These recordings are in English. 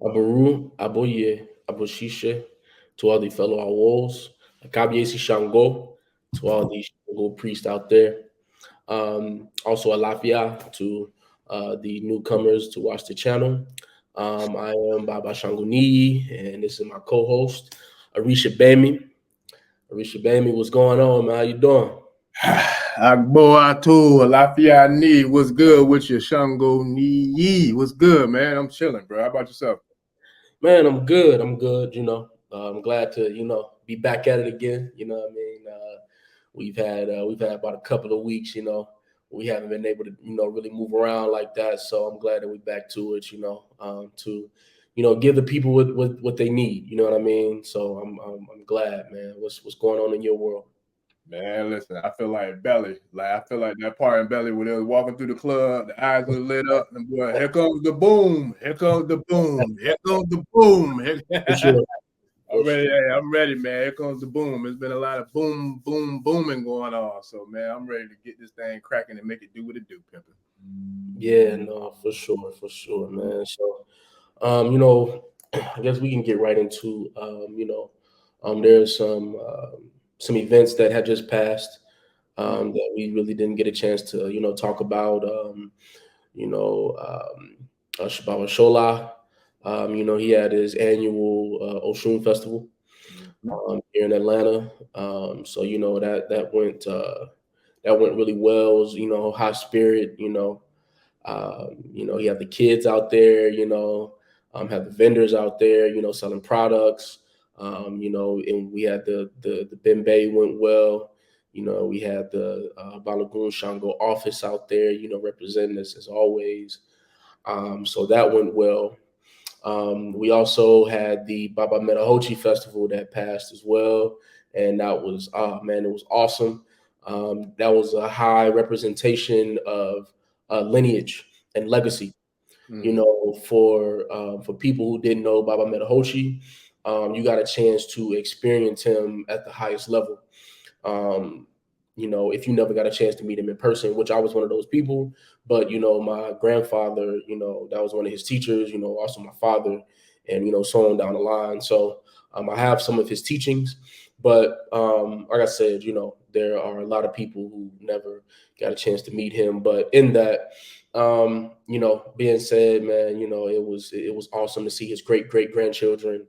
Abaru, Aboye, Aboshishe, to all the fellow Awos, Akabiesi Shango, to all the Shango priests out there. Also, Alafia to the newcomers to watch the channel. I am Baba Shanguni, and this is my co-host, Arisha Bami. Arisha Bami, what's going on, man? How you doing? Agboatu, Lafia Ni, what's good with you? Shango Ni, what's good, man? I'm chilling, bro. How about yourself? Man, I'm good. I'm good. I'm glad to be back at it again. You know what I mean? We've had about a couple of weeks. We haven't been able to really move around like that. So I'm glad that we're back to it. To give the people what they need. You know what I mean? So I'm glad, man. What's going on in your world? Man, listen, I feel like Belly. Like I feel like that part in Belly when they was walking through the club, the eyes were lit up, and boy, here comes the boom, here comes the boom, here comes the boom. For sure. I'm ready, hey, I'm ready, man. Here comes the boom. There's been a lot of boom, boom, booming going on. So, man, I'm ready to get this thing cracking and make it do what it do, pimping. Yeah, no, for sure, man. So, I guess we can get right into, there's some events that had just passed that we really didn't get a chance to, talk about. You know, Baba Shola, he had his annual Oshun Festival here in Atlanta. So that went really well. It was, high spirit. He had the kids out there. Had the vendors out there. Selling products. And we had the Bembe went well. We had the Balagoon Shango office out there. Representing us as always. So that went well. We also had the Baba Metahochi Festival that passed as well, and that was it was awesome. That was a high representation of lineage and legacy. For people who didn't know Baba Metahochi, you got a chance to experience him at the highest level. Um, if you never got a chance to meet him in person, which I was one of those people, but my grandfather, that was one of his teachers, also my father, and so on down the line. So I have some of his teachings, but like I said, there are a lot of people who never got a chance to meet him. But in that, being said, man, it was awesome to see his great grandchildren,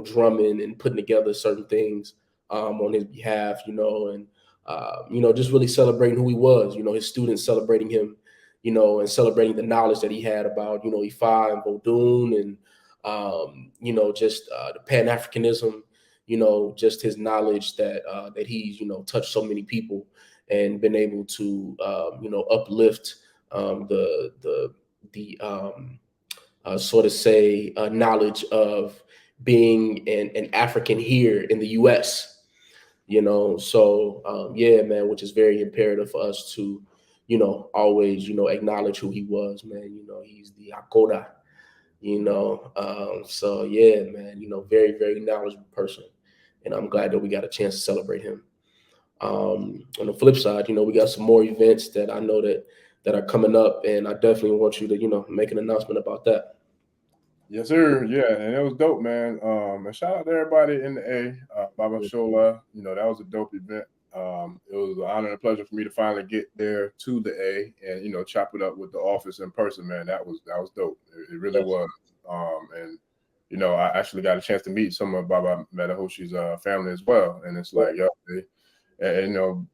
drumming and putting together certain things on his behalf, and just really celebrating who he was, his students celebrating him, and celebrating the knowledge that he had about, Ifa and Vodun and, just the Pan-Africanism, just his knowledge that he's, touched so many people and been able to, uplift the sort of say knowledge of being an African here in the U.S. So yeah, man, which is very imperative for us to always acknowledge who he was, man. He's the Akoda. So yeah, man, very very knowledgeable person, and I'm glad that we got a chance to celebrate him. On the flip side, we got some more events that I know that are coming up, and I definitely want you to make an announcement about that. Yes, sir. Yeah, and it was dope, man. And shout out to everybody in the Baba Shola. That was a dope event. It was an honor and a pleasure for me to finally get there to the A and chop it up with the office in person, man. That was dope. It really was. And I actually got a chance to meet some of Baba Metahoshi's family as well. And it's like, yo, and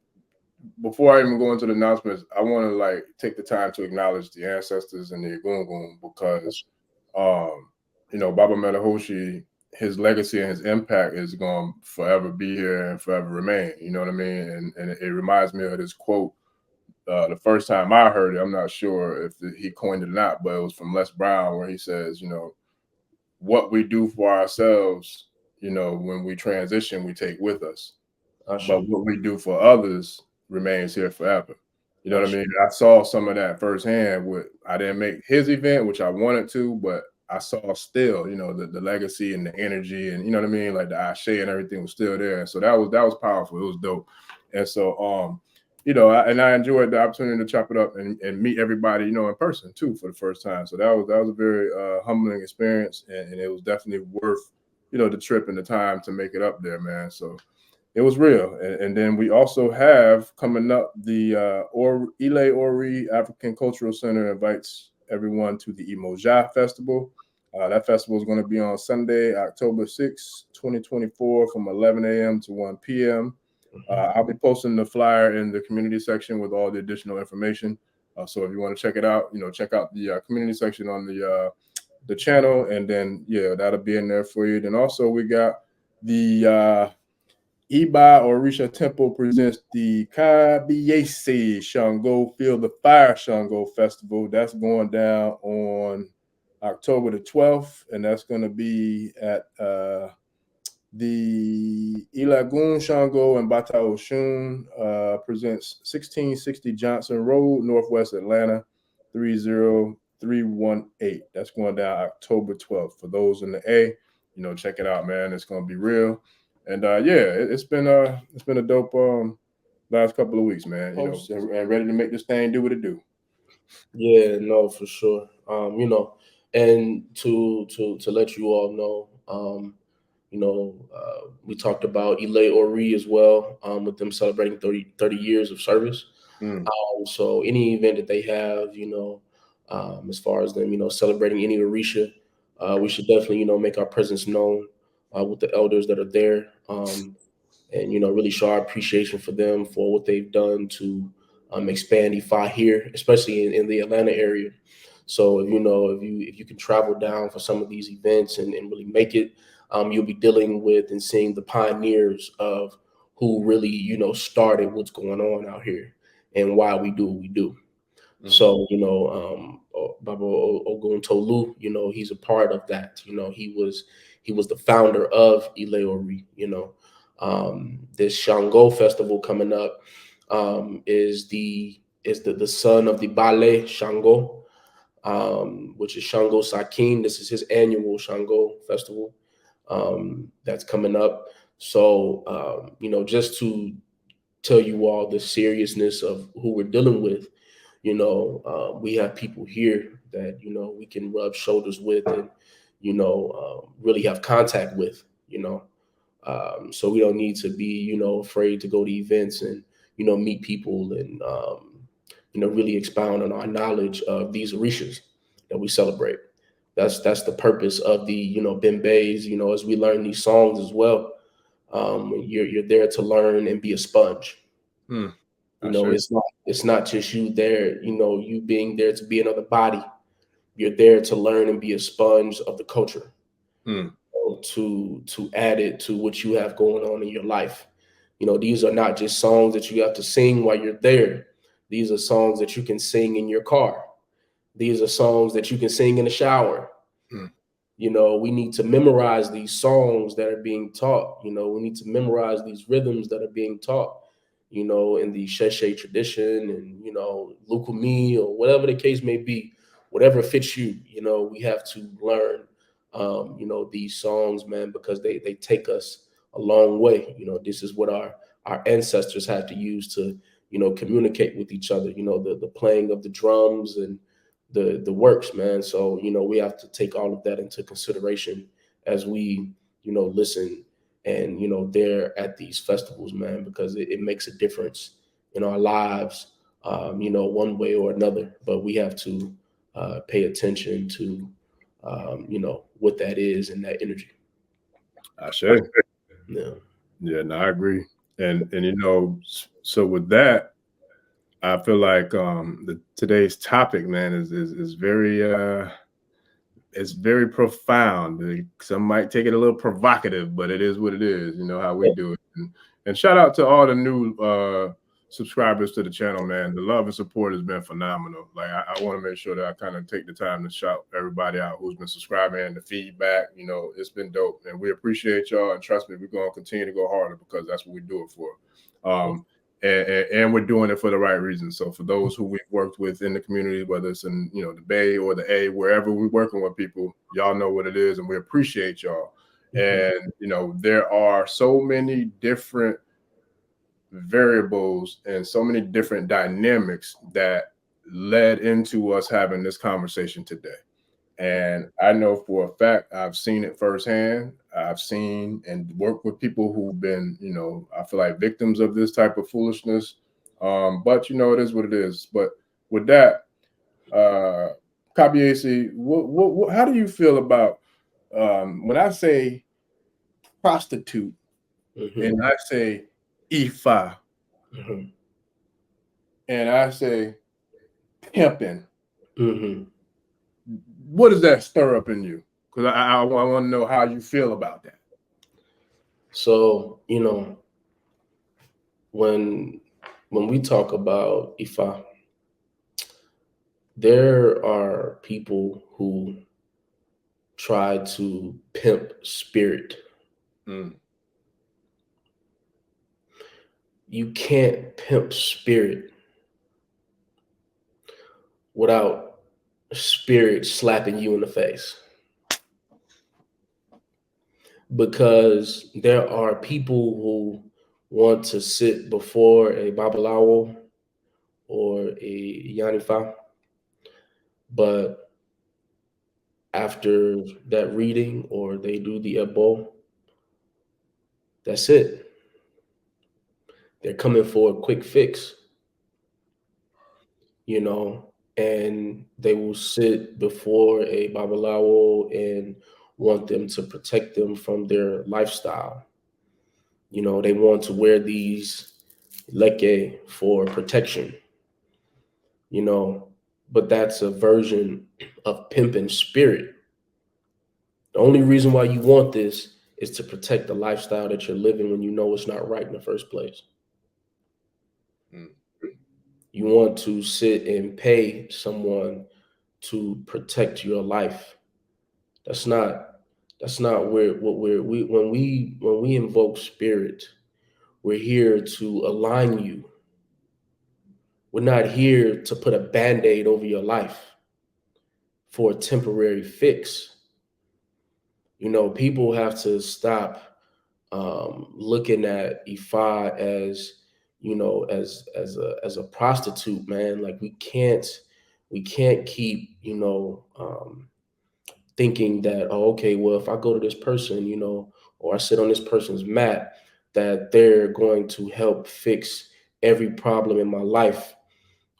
before I even go into the announcements, I want to like take the time to acknowledge the ancestors and the Egungun because Baba Metahoshi, his legacy and his impact is going to forever be here and forever remain. You know what I mean? And it reminds me of this quote. The first time I heard it, I'm not sure if he coined it or not, but it was from Les Brown where he says, what we do for ourselves, when we transition, we take with us. But what we do for others remains here forever. You know what I mean? I saw some of that firsthand. I didn't make his event, which I wanted to, but I saw still, the legacy and the energy, and you know what I mean, like the ashe and everything was still there. And so that was powerful. It was dope. And so you know, I enjoyed the opportunity to chop it up and meet everybody, you know, in person too for the first time. So that was a very humbling experience, and it was definitely worth, you know, the trip and the time to make it up there, man. So it was real. And then we also have coming up the Ile Ori African Cultural Center invites everyone to the Imoja Festival. That festival is going to be on Sunday, October 6th, 2024, from 11 a.m. to 1 p.m. I'll be posting the flyer in the community section with all the additional information. So if you want to check it out, you know, check out the community section on the channel, and then yeah, that'll be in there for you. Then also we got the Iba Orisha Temple presents the Kabiyesi Shango Feel the Fire Shango Festival. That's going down on October the 12th, and that's going to be at the Ilagun Shango and Bata Oshun presents 1660 Johnson Road, Northwest Atlanta, 30318. That's going down October 12th. For those in the A, you know, check it out, man. It's going to be real. And yeah, it's been a dope last couple of weeks, man. You know, and ready to make this thing do what it do. Yeah, no, for sure. You know, and to let you all know, we talked about Ile Ori as well, with them celebrating 30 years of service. Mm. So any event that they have, as far as them, celebrating any Orisha, we should definitely, make our presence known with the elders that are there. And really show our appreciation for them for what they've done to expand IFA here, especially in the Atlanta area. So if you can travel down for some of these events and really make it, you'll be dealing with and seeing the pioneers of who really started what's going on out here and why we do what we do. So, Baba Ogun Tolu, he's a part of that. He was the founder of Ileori. This Shango festival coming up is the son of the Ballet Shango, which is Shango Sakin. This is his annual Shango festival that's coming up. So, just to tell you all the seriousness of who we're dealing with, we have people here that we can rub shoulders with and really have contact with. So we don't need to be afraid to go to events and meet people and really expound on our knowledge of these orishas that we celebrate. That's the purpose of the bembeys. As we learn these songs as well, you're there to learn and be a sponge. Mm. It's not just you there, you being there to be another body. You're there to learn and be a sponge of the culture, Mm. to add it to what you have going on in your life. These are not just songs that you have to sing while you're there. These are songs that you can sing in your car. These are songs that you can sing in the shower. Mm. We need to memorize these songs that are being taught. We need to memorize these rhythms that are being taught, in the Sheshe tradition and, Lukumi or whatever the case may be, whatever fits you, we have to learn, these songs, man, because they take us a long way. This is what our ancestors had to use to, communicate with each other, the playing of the drums and the works, man. So, we have to take all of that into consideration as we, listen and, there at these festivals, man, because it makes a difference in our lives, one way or another. But we have to pay attention to, what that is and that energy. I say. Yeah. Yeah, no, I agree. And so with that, I feel like today's topic, man, is very it's very profound. Some might take it a little provocative, but it is what it is. You know how we do it. And shout out to all the new subscribers to the channel, man. The love and support has been phenomenal. Like I want to make sure that I kind of take the time to shout everybody out who's been subscribing and the feedback. It's been dope, and we appreciate y'all. And trust me, we're gonna continue to go harder because that's what we do it for. And we're doing it for the right reasons. So for those who we've worked with in the community, whether it's in the Bay or the A, wherever we're working with people, y'all know what it is, and we appreciate y'all. And there are so many different variables and so many different dynamics that led into us having this conversation today. And I know for a fact, I've seen it firsthand. I've seen and worked with people who've been, I feel like victims of this type of foolishness. But it is what it is. But with that, Kabiesi, how do you feel about when I say prostitute and I say IFA and I say pimping? What does that stir up in you? Because I want to know how you feel about that. So, when we talk about IFA, there are people who try to pimp spirit. You can't pimp spirit without spirit slapping you in the face. Because there are people who want to sit before a Babalawo or a Yanifa, but after that reading or they do the Ebo, that's it. They're coming for a quick fix, and they will sit before a Babalawo and want them to protect them from their lifestyle. They want to wear these leke for protection, but that's a version of pimping spirit. The only reason why you want this is to protect the lifestyle that you're living when you know it's not right in the first place. You want to sit and pay someone to protect your life. That's not where when we invoke spirit, we're here to align you. We're not here to put a band-aid over your life for a temporary fix. People have to stop looking at Ifa as as a prostitute, man. Like we can't keep thinking that, oh, okay, well, if I go to this person, or I sit on this person's mat, that they're going to help fix every problem in my life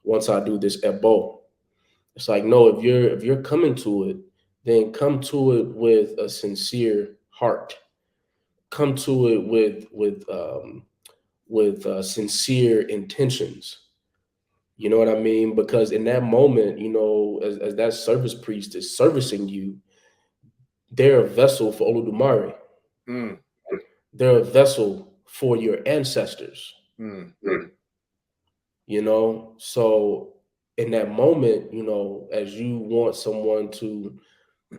once I do this Ebo. It's like, no, if you're coming to it, then come to it with a sincere heart. Come to it with sincere intentions. You know what I mean? Because in that moment, as that service priest is servicing you, they're a vessel for Olodumare. They're a vessel for your ancestors. So in that moment, as you want someone to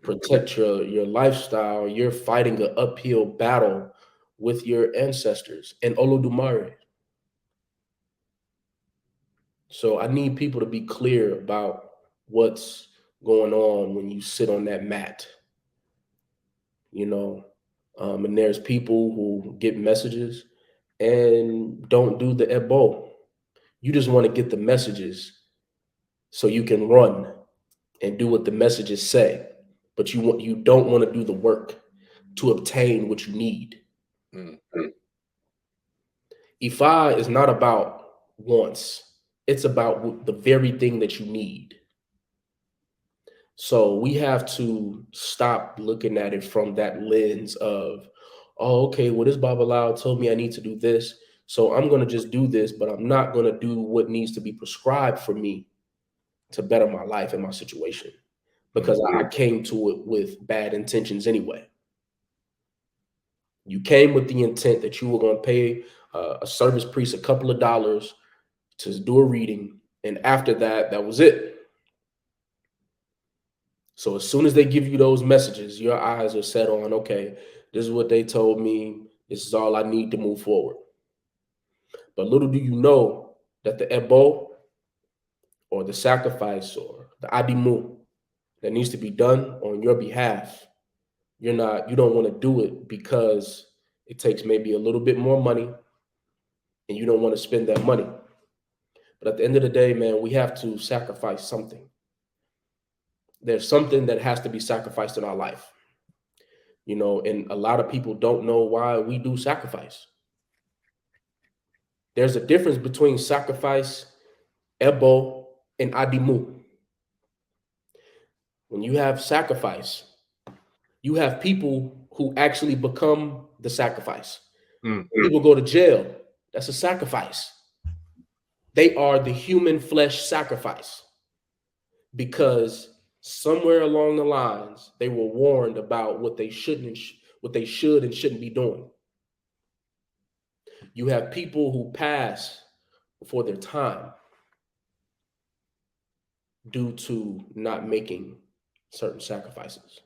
protect your lifestyle, you're fighting an uphill battle with your ancestors and Olodumare. So I need people to be clear about what's going on when you sit on that mat. And there's people who get messages and don't do the Ebo. You just want to get the messages so you can run and do what the messages say, but you don't want to do the work to obtain what you need. Ifa is not about wants. It's about the very thing that you need. So we have to stop looking at it from that lens of, oh, okay, well, this Babalawo told me I need to do this, so I'm going to just do this, but I'm not going to do what needs to be prescribed for me to better my life and my situation, because I came to it with bad intentions anyway. You came with the intent that you were going to pay a service priest a couple of dollars to do a reading, and after that, that was it. So as soon as they give you those messages, your eyes are set on, okay, this is what they told me. This is all I need to move forward. But little do you know that the Ebo or the sacrifice or the Adimu that needs to be done on your behalf, you don't want to do it because it takes maybe a little bit more money. and you don't want to spend that money. But at the end of the day, man, we have to sacrifice something. There's something that has to be sacrificed in our life, and a lot of people don't know why we do sacrifice. There's a difference between sacrifice, ebo, and adimu. When you have sacrifice, you have people who actually become the sacrifice. People go to jail. That's a sacrifice. They are the human flesh sacrifice because somewhere along the lines they were warned about what they should and shouldn't be doing. You have people who pass before their time due to not making certain sacrifices.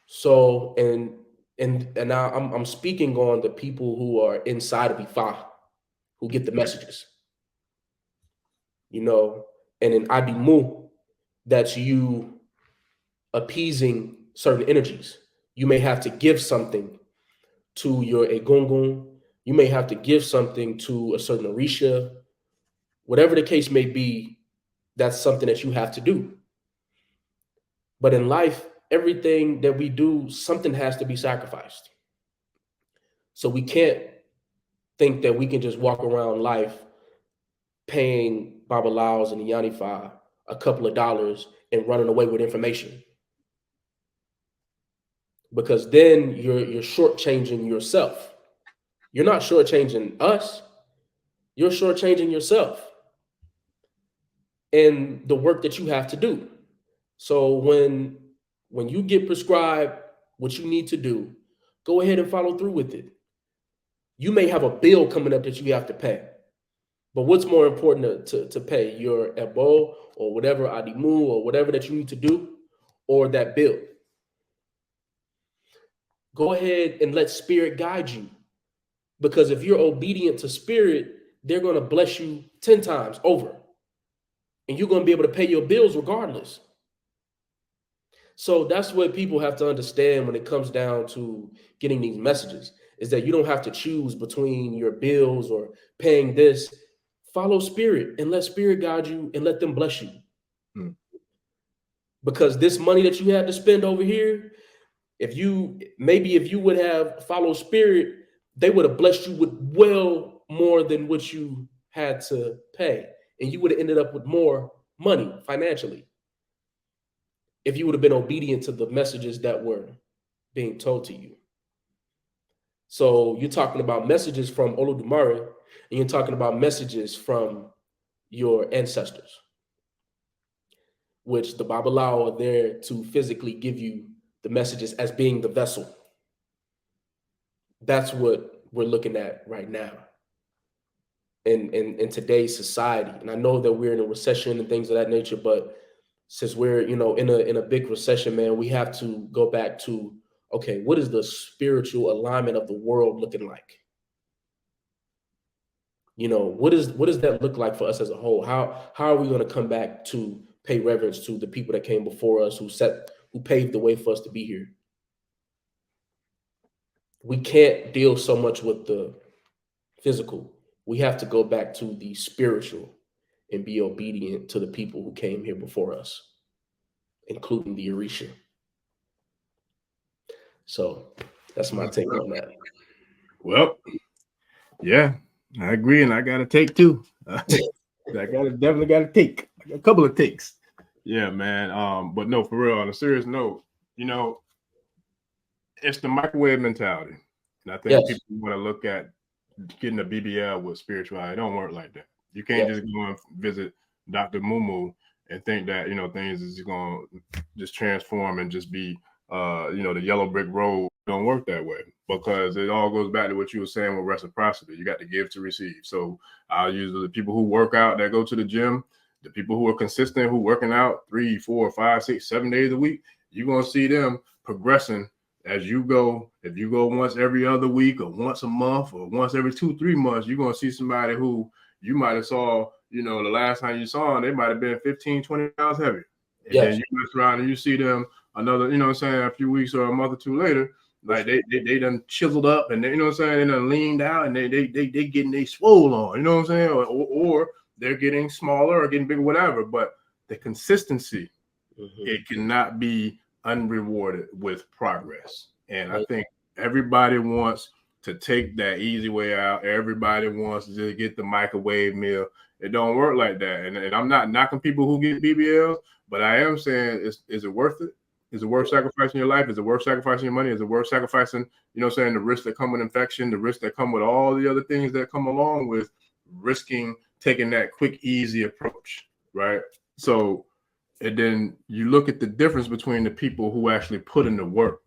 So, and now I'm speaking on the people who are inside of IFA, who get the messages, and in Adimu, that's you appeasing certain energies. You may have to give something to your Egungun. You may have to give something to a certain Orisha. Whatever the case may be, that's something that you have to do. But in life, everything that we do, something has to be sacrificed. So we can't think that we can just walk around life paying Babalaos and the Yanifa a couple of dollars and running away with information. Because then you're shortchanging yourself. You're not shortchanging us. You're shortchanging yourself and the work that you have to do. So when you get prescribed what you need to do, go ahead and follow through with it. You may have a bill coming up that you have to pay. But what's more important to pay? Your ebo or whatever adimu or whatever that you need to do, or that bill? Go ahead and let spirit guide you. Because if you're obedient to spirit, they're going to bless you 10 times over. And you're going to be able to pay your bills regardless. So that's what people have to understand when it comes down to getting these messages, is that you don't have to choose between your bills or paying this. Follow spirit and let spirit guide you and let them bless you. Because this money that you had to spend over here, if you would have followed spirit, they would have blessed you with well more than what you had to pay. And you would have ended up with more money financially if you would have been obedient to the messages that were being told to you. So you're talking about messages from Olodumare, and you're talking about messages from your ancestors, which the Babalao are there to physically give you the messages as being the vessel. That's what we're looking at right now in today's society. And I know that we're in a recession and things of that nature, but since we're, in a big recession, man, we have to go back to, okay, what is the spiritual alignment of the world looking like? What does that look like for us as a whole? How are we going to come back to pay reverence to the people that came before us, who paved the way for us to be here? We can't deal so much with the physical. We have to go back to the spiritual and be obedient to the people who came here before us, including the Orisha. So that's my take on that. Well, yeah, I agree, and I got to take too. Definitely got to take a couple of takes. Yeah, man. But no, for real, on a serious note, it's the microwave mentality, and I think people want to look at getting a BBL with spirituality. It don't work like that. You can't just go and visit Dr. Mumu and think that things is going to just transform and just be the yellow brick road. It don't work that way, because it all goes back to what you were saying with reciprocity. You got to give to receive. So I'll use the people who work out, that go to the gym, the people who are consistent, who working out 3, 4, 5, 6, 7 days a week. You're going to see them progressing as you go. If you go once every other week or once a month or once every 2-3 months, you're going to see somebody who you might have saw, the last time you saw them, they might have been 15, 20 pounds heavier. And then you mess around and you see them another, a few weeks or a month or two later, Like they done chiseled up, and they, you know what I'm saying, they done leaned out, and they getting they swole on, you know what I'm saying, or they're getting smaller or getting bigger, whatever. But the consistency, it cannot be unrewarded with progress. And I think everybody wants to take that easy way out. Everybody wants to just get the microwave meal. It don't work like that. And I'm not knocking people who get BBLs, but I am saying, is it worth it? Is it worth sacrificing your life? Is it worth sacrificing your money? Is it worth sacrificing, you know what I'm saying, the risks that come with infection, the risks that come with all the other things that come along with risking taking that quick, easy approach, right? So, and then you look at the difference between the people who actually put in the work,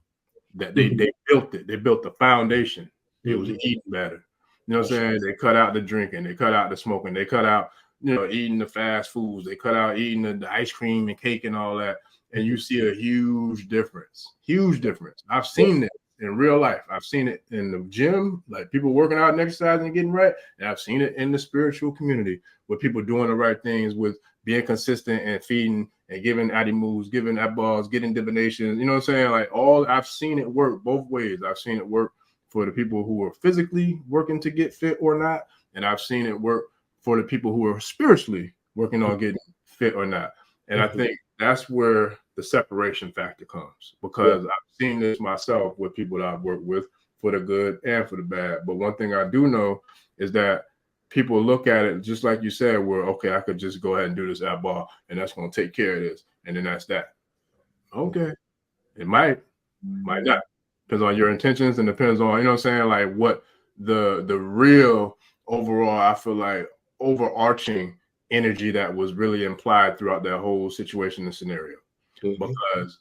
that they built it. They built the foundation. It was eating better. You know what I'm saying? They cut out the drinking. They cut out the smoking. They cut out, you know, eating the fast foods. They cut out eating the ice cream and cake and all that. And you see a huge difference. Huge difference. I've seen it in real life. I've seen it in the gym, like people working out and exercising and getting right. And I've seen it in the spiritual community with people doing the right things, with being consistent and feeding and giving addy moves, giving that balls, getting divinations. You know what I'm saying? Like I've seen it work both ways. I've seen it work for the people who are physically working to get fit or not. And I've seen it work for the people who are spiritually working on getting fit or not. And I think that's where the separation factor comes, because I've seen this myself with people that I've worked with, for the good and for the bad. But one thing I do know is that people look at it just like you said, where, okay, I could just go ahead and do this at ball and that's going to take care of this. And then that's that. Okay. It might not. Depends on your intentions and depends on, you know what I'm saying, like what the real overall, I feel like, overarching energy that was really implied throughout that whole situation and scenario. Because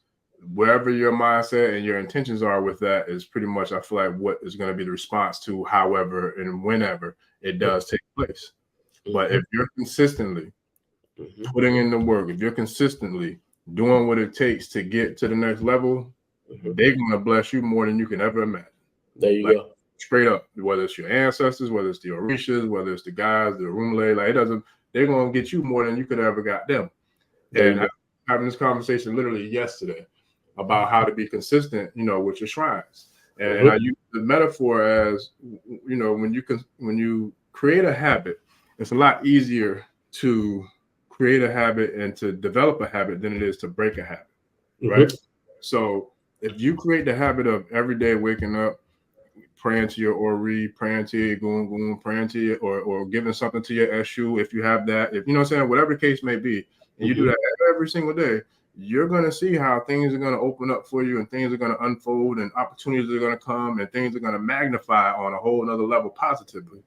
wherever your mindset and your intentions are with that is pretty much, I feel like, what is going to be the response to however and whenever it does take place. But if you're consistently putting in the work, if you're consistently doing what it takes to get to the next level, they're going to bless you more than you can ever imagine. There you go. Straight up, whether it's your ancestors, whether it's the Orishas, whether it's the guys, the Rumle, like it doesn't, they're going to get you more than you could ever got them. And I'm having this conversation literally yesterday about how to be consistent, you know, with your shrines. And I use the metaphor as, you know, when you create a habit, it's a lot easier to create a habit and to develop a habit than it is to break a habit, right? So if you create the habit of every day waking up, praying to your Ori, praying to your Gungun, praying to your, or giving something to your Eshu, if you have that, if you know what I'm saying, whatever the case may be, and you do that every single day, you're going to see how things are going to open up for you and things are going to unfold and opportunities are going to come and things are going to magnify on a whole nother level positively.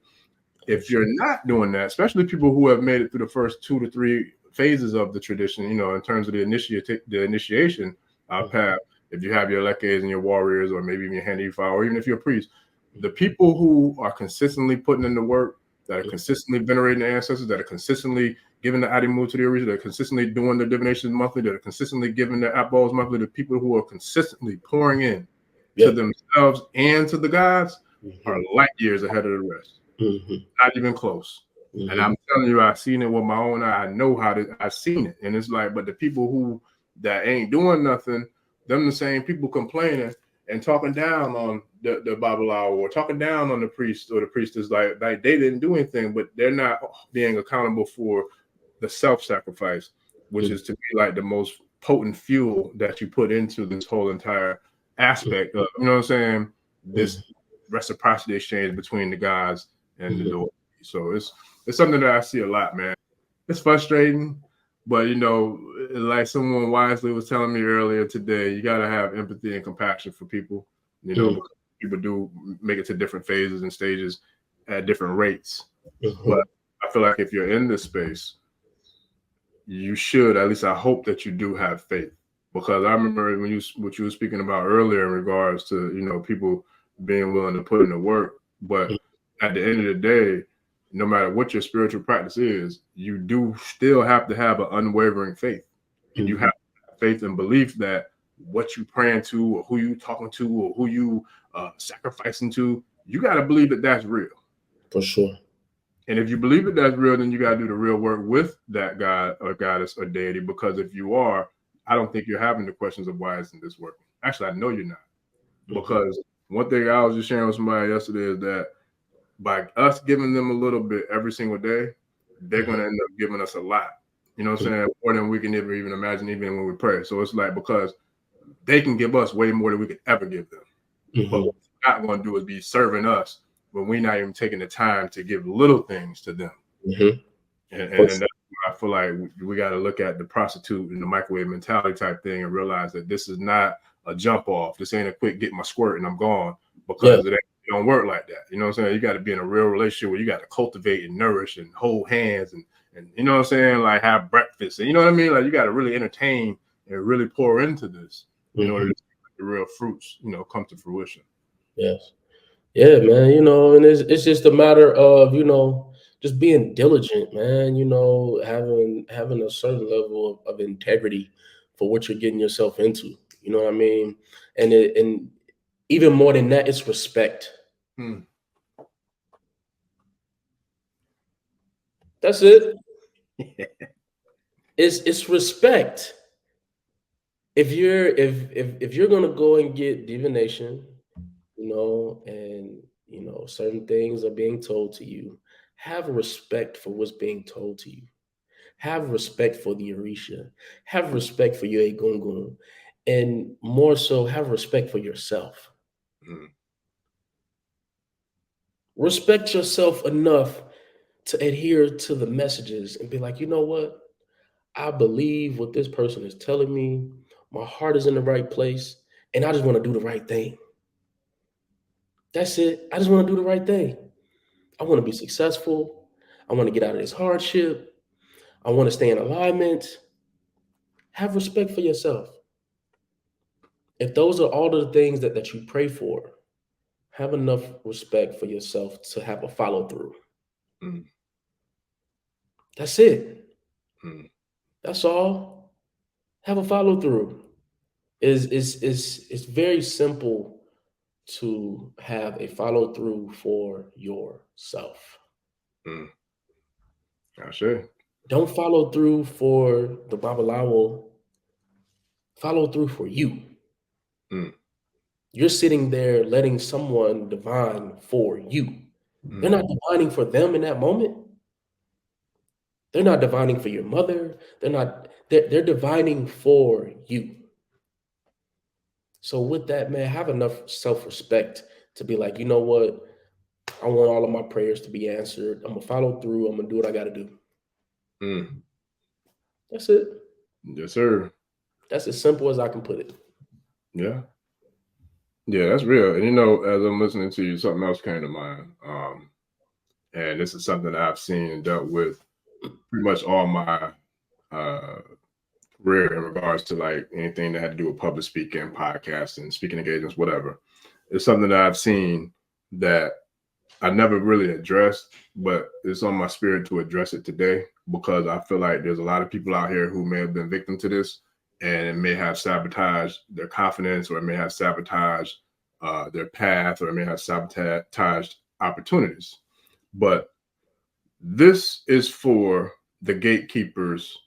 If you're not doing that, especially people who have made it through the first 2 to 3 phases of the tradition, you know, in terms of the initiation path, if you have your Lekes and your warriors, or maybe even your Hanifa, or even if you're a priest, the people who are consistently putting in the work, that are consistently venerating the ancestors, that are consistently giving the Adimu to the Orisa, that are consistently doing the divinations monthly, that are consistently giving the Apples monthly, the people who are consistently pouring in to themselves and to the gods are light years ahead of the rest. Not even close. And I'm telling you, I've seen it with my own eye. I know I've seen it. And it's like, but the people who that ain't doing nothing, them the same people complaining and talking down on the Babalawo, or talking down on the priest or the priestess, like they didn't do anything, but they're not being accountable for the self-sacrifice, which is to be like the most potent fuel that you put into this whole entire aspect of, you know what I'm saying, this reciprocity exchange between the gods and the door. So it's something that I see a lot, man. It's frustrating, but you know, like someone wisely was telling me earlier today, you got to have empathy and compassion for people, you know, because people do make it to different phases and stages at different rates. But I feel like if you're in this space, you should, at least I hope that you do have faith, because I remember what you were speaking about earlier in regards to, you know, people being willing to put in the work. But at the end of the day, no matter what your spiritual practice is, you do still have to have an unwavering faith. And you have to have faith and belief that what you praying to, or who you talking to, or who you sacrificing to, you got to believe that that's real. For sure. And if you believe that that's real, then you got to do the real work with that God or goddess or deity. Because if you are, I don't think you're having the questions of why isn't this working. Actually, I know you're not. Because one thing I was just sharing with somebody yesterday is that by us giving them a little bit every single day, they're going to end up giving us a lot. You know what I'm saying? More than we can ever even imagine, even when we pray. So it's like, because they can give us way more than we could ever give them. But what we're not going to do is be serving us when we're not even taking the time to give little things to them. And that's why I feel like we got to look at the prostitute and the microwave mentality type thing and realize that this is not a jump off. This ain't a quick get my squirt and I'm gone, because it don't work like that. You know what I'm saying? You got to be in a real relationship where you got to cultivate and nourish and hold hands and you know what I'm saying? Like have breakfast. And you know what I mean? Like you got to really entertain and really pour into this in order to see the real fruits, you know, come to fruition. Yes. Yeah, man. You know, and it's just a matter of, you know, just being diligent, man. You know, having a certain level of integrity for what you're getting yourself into. You know what I mean? And even more than that, it's respect. That's it. It's respect. If you're gonna go and get divination, you know, and you know certain things are being told to you, have respect for what's being told to you. Have respect for the Orisha. Have respect for your Egungun. And more so, have respect for yourself. Respect yourself enough to adhere to the messages and be like, you know what? I believe what this person is telling me. My heart is in the right place, and I just want to do the right thing. That's it. I just want to do the right thing. I want to be successful. I want to get out of this hardship. I want to stay in alignment. Have respect for yourself. If those are all of the things that you pray for, have enough respect for yourself to have a follow through. That's it. That's all. Have a follow through. It's very simple to have a follow through for yourself. Don't follow through for the Babalawo. Follow through for you. You're sitting there letting someone divine for you. They're not divining for them in that moment. They're not divining for your mother. They're divining for you. So with that, man, have enough self-respect to be like, you know what? I want all of my prayers to be answered. I'm gonna follow through. I'm gonna do what I gotta do. That's it. Yes, sir. That's as simple as I can put it. Yeah. Yeah, that's real. And you know, as I'm listening to you, something else came to mind. And this is something that I've seen and dealt with pretty much all my career in regards to like anything that had to do with public speaking, podcasting, speaking engagements, whatever. It's something that I've seen that I never really addressed, but it's on my spirit to address it today, because I feel like there's a lot of people out here who may have been victim to this, and it may have sabotaged their confidence, or it may have sabotaged their path, or it may have sabotaged opportunities. But this is for the gatekeepers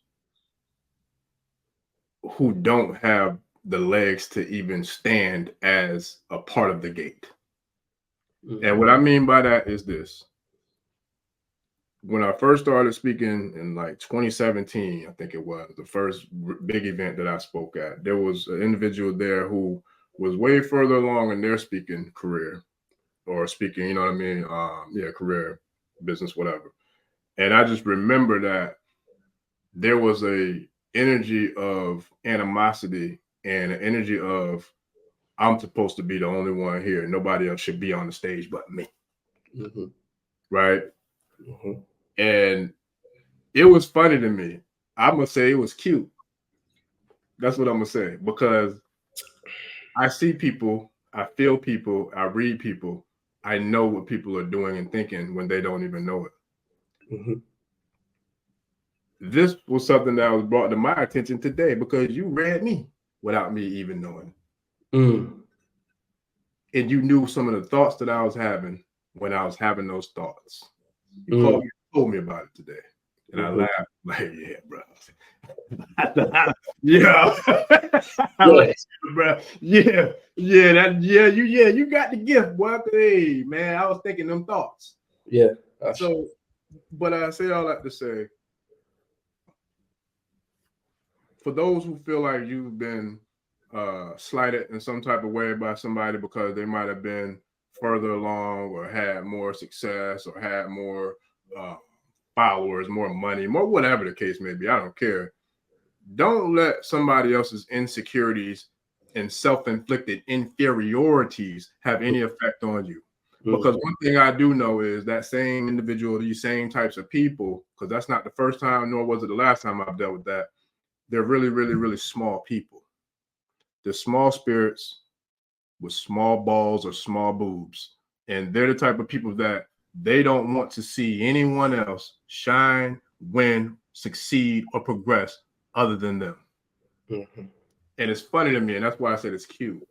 who don't have the legs to even stand as a part of the gate. And what I mean by that is this. When I first started speaking in like 2017, I think it was the first big event that I spoke at, there was an individual there who was way further along in their speaking career, or speaking, you know what I mean? Career, business, whatever. And I just remember that there was a energy of animosity and an energy of, I'm supposed to be the only one here. Nobody else should be on the stage but me. Right? And it was funny to me. I'm going to say it was cute. That's what I'm going to say, because I see people, I feel people, I read people. I know what people are doing and thinking when they don't even know it. This was something that was brought to my attention today because you read me without me even knowing. And you knew some of the thoughts that I was having when I was having those thoughts. You called me and told me about it today. And I laughed like, yeah, bro. Yeah. Like, bro. Yeah, you got the gift, boy. Hey, man, I was thinking them thoughts. Yeah. So, but I say all that to say, for those who feel like you've been slighted in some type of way by somebody because they might have been further along or had more success or had more followers, more money, more whatever the case may be, I don't care. Don't let somebody else's insecurities and self-inflicted inferiorities have any effect on you. Because one thing I do know is that same individual, these same types of people, because that's not the first time, nor was it the last time I've dealt with that, they're really, really, really small people. They're small spirits with small balls or small boobs. And they're the type of people that they don't want to see anyone else shine, win, succeed, or progress other than them. And it's funny to me, and that's why I said it's cute.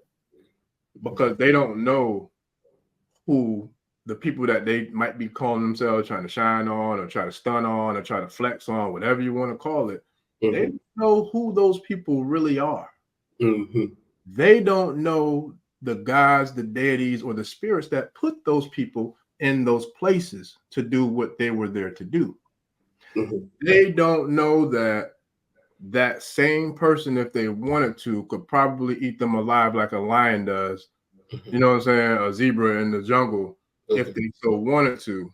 Because they don't know who the people that they might be calling themselves trying to shine on or try to stun on or try to flex on, whatever you want to call it. They don't know who those people really are. They don't know the gods, the deities, or the spirits that put those people in those places to do what they were there to do. They don't know that that same person, if they wanted to, could probably eat them alive like a lion does. You know what I'm saying? A zebra in the jungle, if they so wanted to,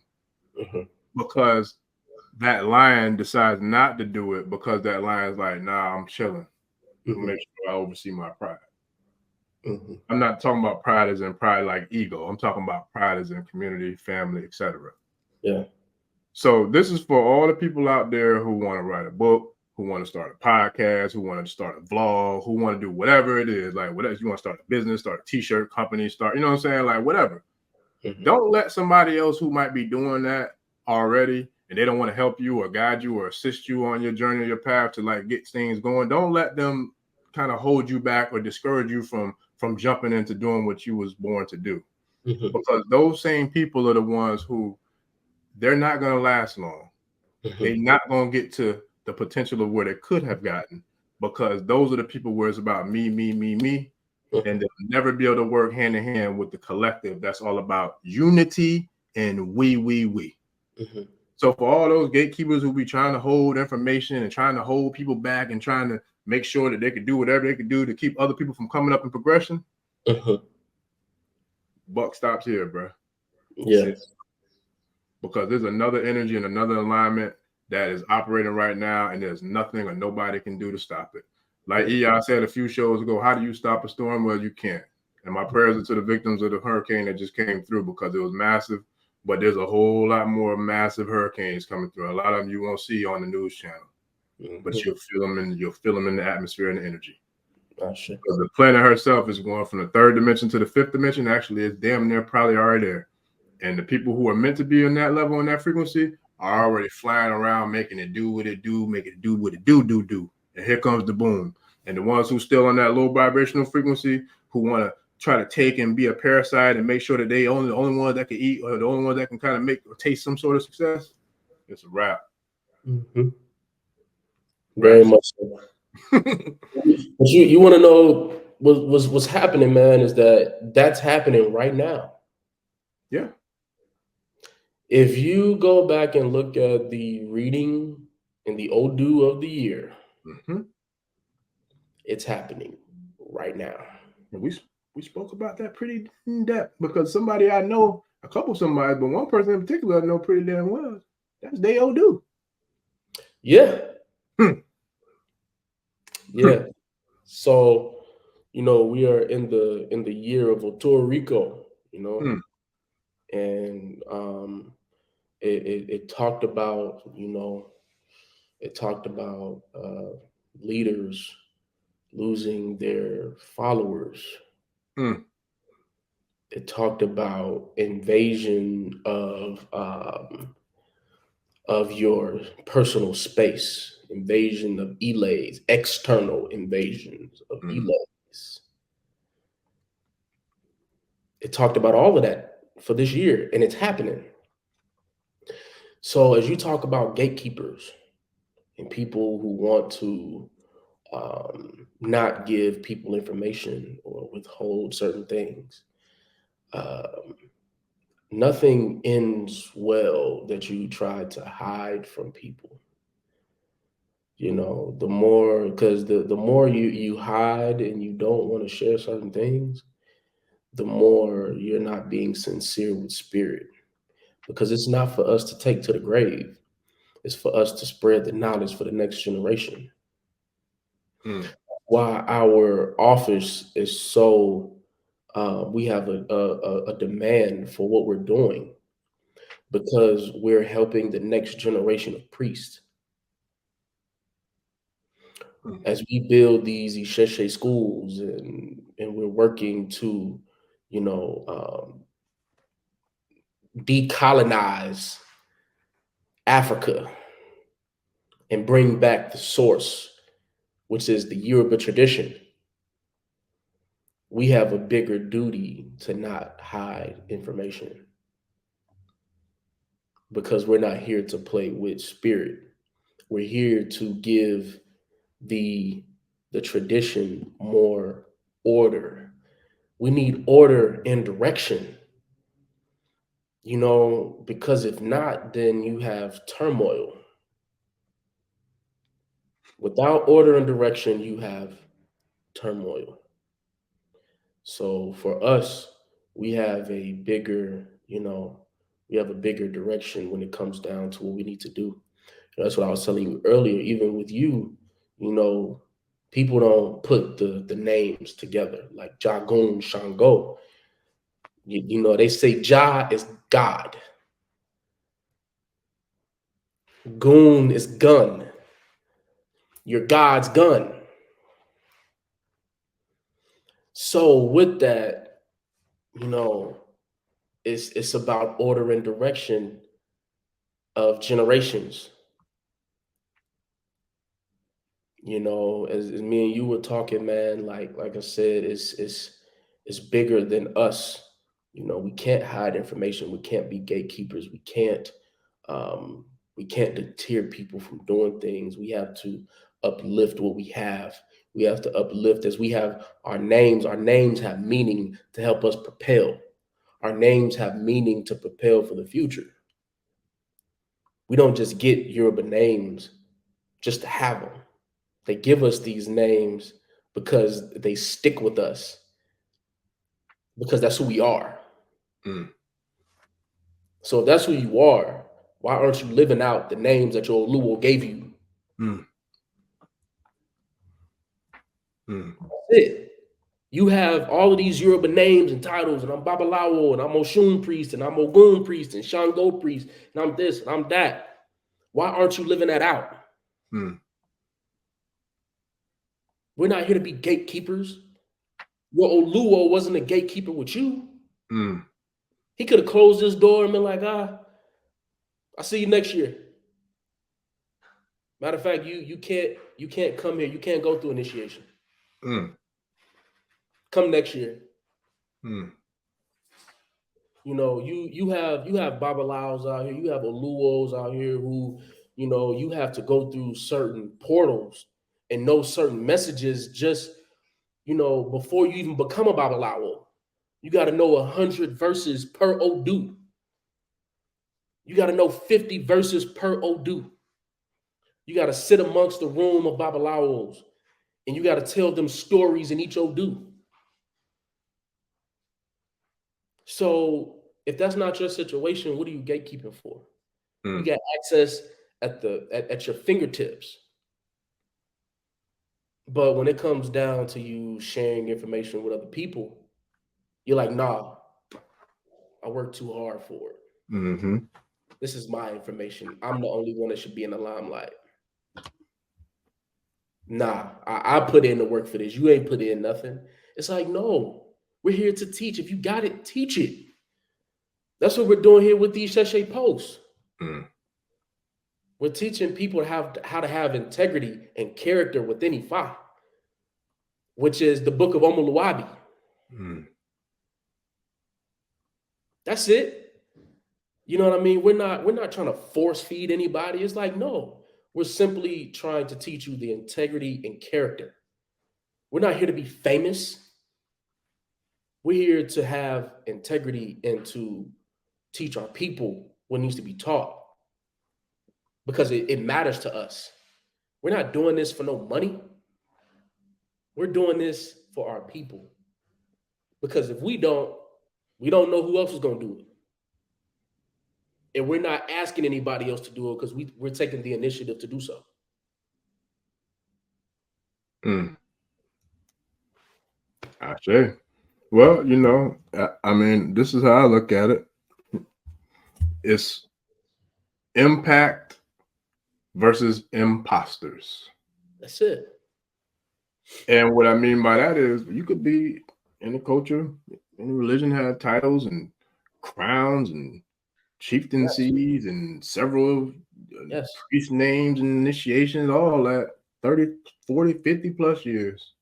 because that lion decides not to do it because that lion's like, nah, I'm chilling. Make sure I oversee my pride. I'm not talking about pride as in pride like ego. I'm talking about pride as in community, family, etc. Yeah. So this is for all the people out there who want to write a book, who want to start a podcast, who want to start a vlog, who want to do whatever it is, like whatever you want to start a business, start a t-shirt company, start, you know what I'm saying? Like whatever. Don't let somebody else who might be doing that already and they don't want to help you or guide you or assist you on your journey or your path to like get things going. Don't let them kind of hold you back or discourage you from jumping into doing what you was born to do. Because those same people are the ones who they're not going to last long. They're not going to get to the potential of where they could have gotten, because those are the people where it's about me, and they'll never be able to work hand in hand with the collective. That's all about unity and we. So for all those gatekeepers who be trying to hold information and trying to hold people back and trying to make sure that they could do whatever they could do to keep other people from coming up in progression, buck stops here, bro. Yeah. Because there's another energy and another alignment that is operating right now, and there's nothing or nobody can do to stop it. Like I said a few shows ago, how do you stop a storm? Well, you can't. And my prayers are to the victims of the hurricane that just came through, because it was massive. But there's a whole lot more massive hurricanes coming through. A lot of them you won't see on the news channel, but you'll feel them in the atmosphere and the energy. Because the planet herself is going from the third dimension to the fifth dimension. Actually, it's damn near probably already there. And the people who are meant to be on that level, on that frequency, are already flying around, making it do what it do, make it do what it do. And here comes the boom. And the ones who still on that low vibrational frequency, who want to try to take and be a parasite and make sure that they only the only ones that can eat, or the only ones that can kind of make or taste some sort of success, it's a wrap. Very much so. But you want to know what's happening, man, is that's happening right now. Yeah. If you go back and look at the reading in the Odu of the year, it's happening right now. And we spoke about that pretty in depth, because somebody I know, a couple somebody, but one person in particular I know pretty damn well. That's they Odu. Yeah. Yeah. So, we are in the year of Puerto Rico, and it talked about, leaders losing their followers. It talked about invasion of your personal space, invasion of elays, external invasions of elays. It talked about all of that for this year, and it's happening. So as you talk about gatekeepers and people who want to not give people information or withhold certain things. Um, Nothing ends well that you try to hide from people. The more, because the more you hide and you don't want to share certain things, the more you're not being sincere with spirit. Because it's not for us to take to the grave. It's for us to spread the knowledge for the next generation. Why our office is so we have a demand for what we're doing, because we're helping the next generation of priests. As we build these Isheshe schools, and we're working to, you know, decolonize Africa and bring back the source, which is the Yoruba tradition, we have a bigger duty to not hide information, because we're not here to play with spirit. We're here to give the tradition more order. We need order and direction, because if not, then you have turmoil. Without order and direction, you have turmoil. So for us, we have a bigger, we have a bigger direction when it comes down to what we need to do. That's what I was telling you earlier. Even with you, you know, people don't put the names together like Jagun, Shango. They say Ja is God, Goon is gun. Your God's gun. So with that, you know, it's about order and direction of generations. As me and you were talking, man, like I said, it's bigger than us. We can't hide information. We can't be gatekeepers. Um, we can't deter people from doing things. We have to uplift what we have. We have to uplift as we have our names. Our names have meaning to help us propel. Our names have meaning to propel for the future. We don't just get Yoruba names just to have them. They give us these names because they stick with us, because that's who we are. So if that's who you are, why aren't you living out the names that your Oluwo gave you? That's it. You have all of these Yoruba names and titles, and I'm Babalawo, and I'm Oshun priest, and I'm Ogun priest, and Shango priest, and I'm this, and I'm that. Why aren't you living that out? We're not here to be gatekeepers. Your Oluwo wasn't a gatekeeper with you. He could have closed this door and been like, I'll see you next year. Matter of fact, you can't come here. You can't go through initiation. Come next year. You have Babalaos out here, you have Oluwos out here who, you have to go through certain portals and know certain messages just, before you even become a Babalawo. You got to know 100 verses per Odu. You got to know 50 verses per Odu. You got to sit amongst the room of Babalawos, and you got to tell them stories in each Odu. So if that's not your situation, what are you gatekeeping for? You got access at your fingertips. But when it comes down to you sharing information with other people, you're like, nah, I work too hard for it. This is my information. I'm the only one that should be in the limelight. Nah, I put in the work for this. You ain't put in nothing. It's like, no, we're here to teach. If you got it, teach it. That's what we're doing here with these Sheshe posts. We're teaching people how to have integrity and character within Ifa, which is the book of Omoluwabi. That's it. You know what I mean? We're not trying to force feed anybody. It's like, no, We're simply trying to teach you the integrity and character. We're not here to be famous. We're here to have integrity and to teach our people what needs to be taught because it matters to us. We're not doing this for no money. We're doing this for our people. Because if we don't know who else is going to do it. And we're not asking anybody else to do it because we're taking the initiative to do so. I say. Well, you know, I mean, this is how I look at it. It's impact versus imposters. That's it. And what I mean by that is you could be in a culture, any religion had titles and crowns and chieftaincies and several priest names and initiations, all that 30, 40, 50 plus years.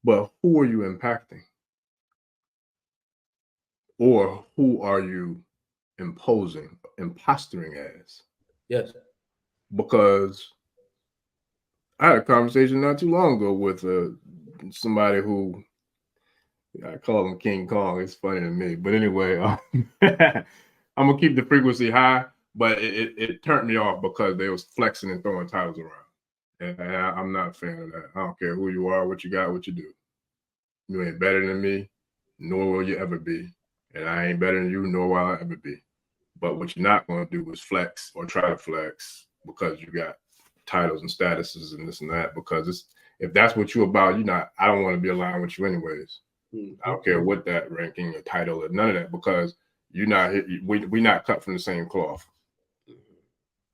But who are you impacting? Or who are you impostoring as? Yes. Because I had a conversation not too long ago with somebody who I call him King Kong. It's funny to me, but anyway, I'm gonna keep the frequency high. But it turned me off because they was flexing and throwing titles around, and I'm not a fan of that. I don't care who you are, what you got, what you do. You ain't better than me, nor will you ever be, and I ain't better than you, nor will I ever be. But what you're not gonna do is flex or try to flex because you got titles and statuses and this and that. Because if that's what you're about, I don't want to be aligned with you anyways. I don't care what that ranking or title or none of that, because we're not cut from the same cloth.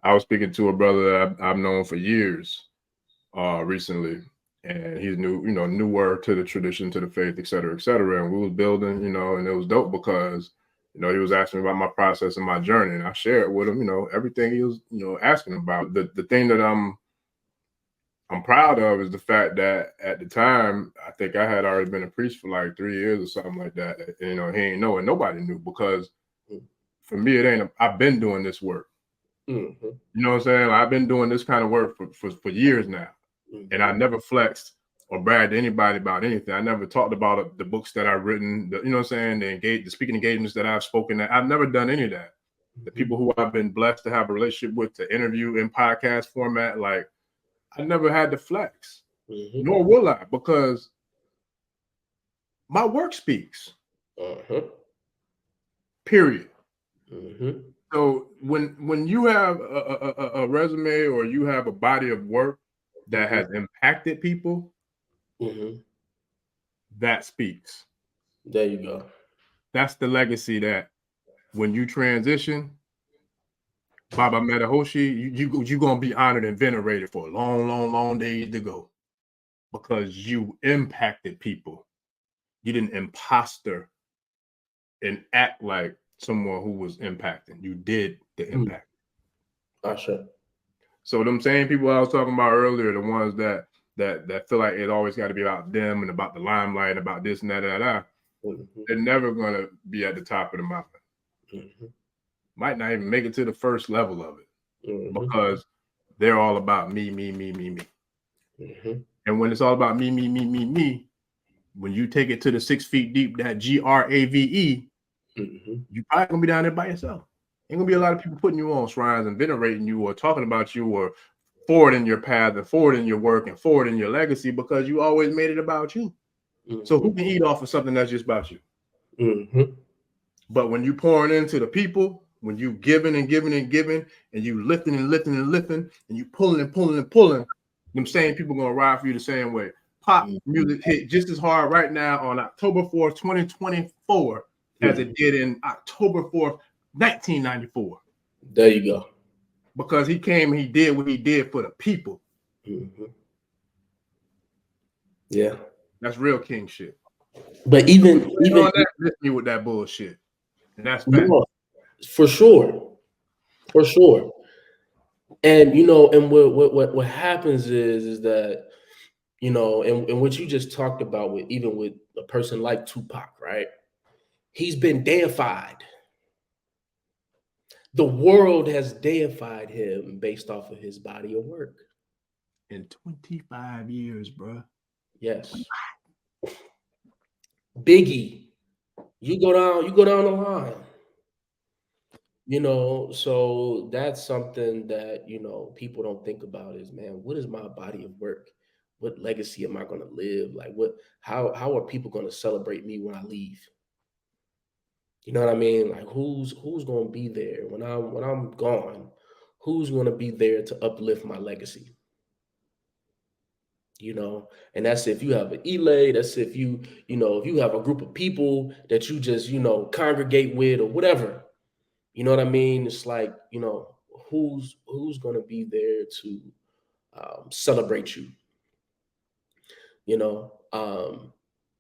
I was speaking to a brother that I've known for years recently, and he's newer to the tradition, to the faith, et cetera, and we was building, and it was dope because, he was asking me about my process and my journey, and I shared with him, everything he was, asking about. The thing that I'm proud of is the fact that at the time, I think I had already been a priest for like 3 years or something like that. He ain't know, and nobody knew, because for me, I've been doing this work. You know what I'm saying? I've been doing this kind of work for years now. And I never flexed or bragged to anybody about anything. I never talked about the books that I've written, you know what I'm saying? The speaking engagements that I've spoken at. I've never done any of that. The people who I've been blessed to have a relationship with, to interview in podcast format, like, I never had to flex, nor will I, because my work speaks. Period. So when you have a resume, or you have a body of work that has impacted people, that speaks. There you go. That's the legacy that when you transition, Baba Metahoshi, you're going to be honored and venerated for a long, long, long days to go, because you impacted people. You didn't imposter and act like someone who was impacting. You did the impact. Sure. So them same people I was talking about earlier, the ones that feel like it always got to be about them and about the limelight, about this and that, they're never going to be at the top of the mountain. Might not even make it to the first level of it, because they're all about me. And when it's all about me, when you take it to the 6 feet deep, that GRAVE, you probably gonna be down there by yourself. Ain't gonna be a lot of people putting you on shrines and venerating you, or talking about you, or forwarding your path and forwarding your work and forwarding your legacy, because you always made it about you. So who can eat off of something that's just about you? But when you pouring into the people, when you giving and giving and giving, and you lifting and lifting and lifting, and you pulling and pulling and pulling, them same people gonna ride for you the same way. Pop music hit just as hard right now on October 4th, 2024, as it did in October 4th, 1994. There you go. Because he came, he did what he did for the people. Yeah, that's real king shit. But even that, miss me with that bullshit, and that's bad. For sure. And and what happens is that, and what you just talked about with a person like Tupac, right? He's been deified. The world has deified him based off of his body of work. In 25 years, bro. Yes. Biggie, you go down the line. So that's something that, people don't think about is, man, what is my body of work? What legacy am I going to live? Like how are people going to celebrate me when I leave? You know what I mean? Like who's going to be there when I'm gone? Who's going to be there to uplift my legacy? And that's if you have an elay, that's if if you have a group of people that you just, congregate with or whatever. You know what I mean? It's like, who's going to be there to celebrate you,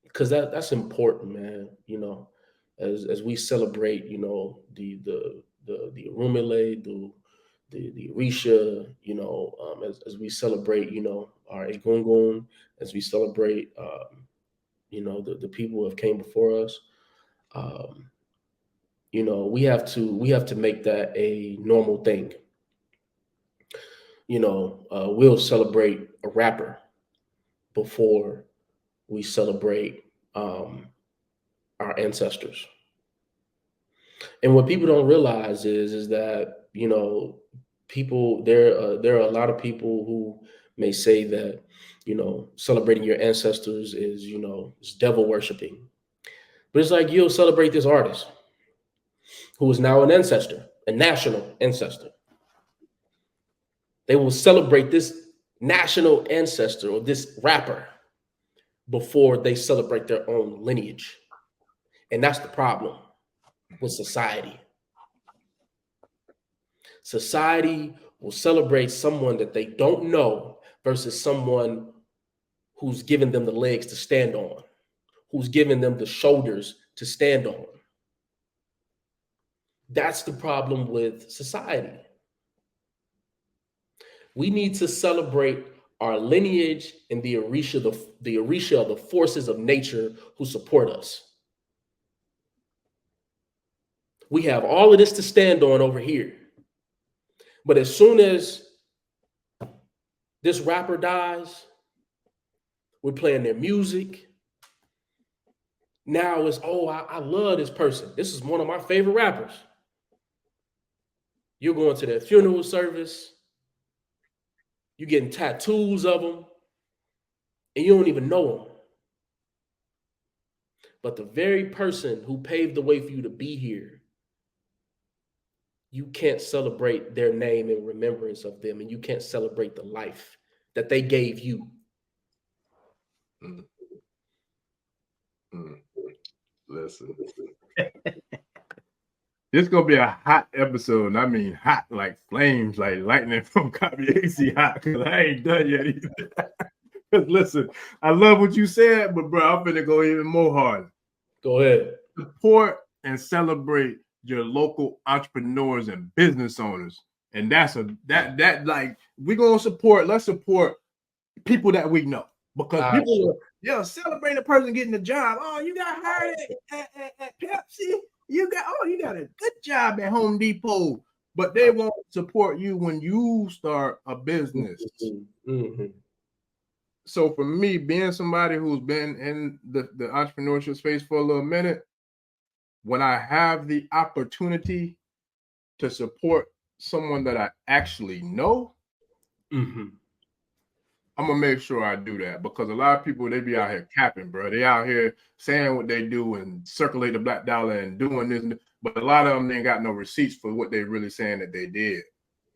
because that's important, man. As we celebrate, the Rumile, the Risha, as we celebrate, our Egungun, as we celebrate, the people who have came before us. We have to make that a normal thing. We'll celebrate a rapper before we celebrate our ancestors. And what people don't realize is that people there are a lot of people who may say that celebrating your ancestors is devil worshiping, but it's like you'll celebrate this artist who is now an ancestor, a national ancestor. They will celebrate this national ancestor or this rapper before they celebrate their own lineage. And that's the problem with society. Society will celebrate someone that they don't know versus someone who's given them the legs to stand on, who's given them the shoulders to stand on. That's the problem with society. We need to celebrate our lineage and the Orisha of the forces of nature who support us. We have all of this to stand on over here. But as soon as this rapper dies, we're playing their music. Now it's, I love this person. This is one of my favorite rappers. You're going to their funeral service. You're getting tattoos of them. And you don't even know them. But the very person who paved the way for you to be here, you can't celebrate their name in remembrance of them, and you can't celebrate the life that they gave you. Listen. This is going to be a hot episode. And I mean hot like flames, like lightning from Copy AC hot, because I ain't done yet either. Because listen, I love what you said, but bro, I'm finna go even more harder. Go ahead. Support and celebrate your local entrepreneurs and business owners. And that's that like we're gonna support, let's support people that we know. Because people are celebrating a person getting a job. Oh, you got hired at Pepsi. You got a good job at Home Depot, but they won't support you when you start a business. Mm-hmm. So for me, being somebody who's been in the entrepreneurship space for a little minute, when I have the opportunity to support someone that I actually know, I'm gonna make sure I do that, because a lot of people, they be out here capping, bro. They out here saying what they do and circulate the black dollar and doing this, but a lot of them ain't got no receipts for what they really saying that they did.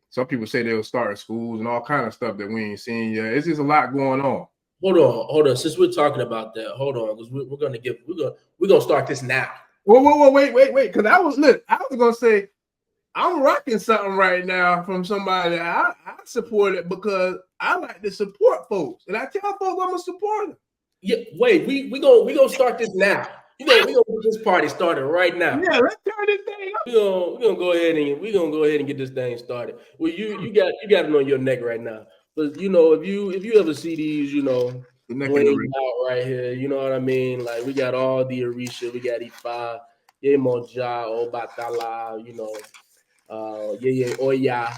Some people say they'll start schools and all kind of stuff that we ain't seen yet. It's just a lot going on. Hold on. Since we're talking about that, hold on, because we're gonna start this now. Whoa, wait. Because I was gonna say I'm rocking something right now from somebody I support it because I like to support folks, and I tell folks I'm a supporter. Yeah, wait, we gonna start this now. We gonna get this party started right now. Yeah, let's turn this thing up. We're gonna go ahead and get this thing started. Well, you got it on your neck right now. But if you ever see these, bling out right here, you know what I mean? Like we got all the Orisha, we got Ifa, Yemoja, Obatala, Oya,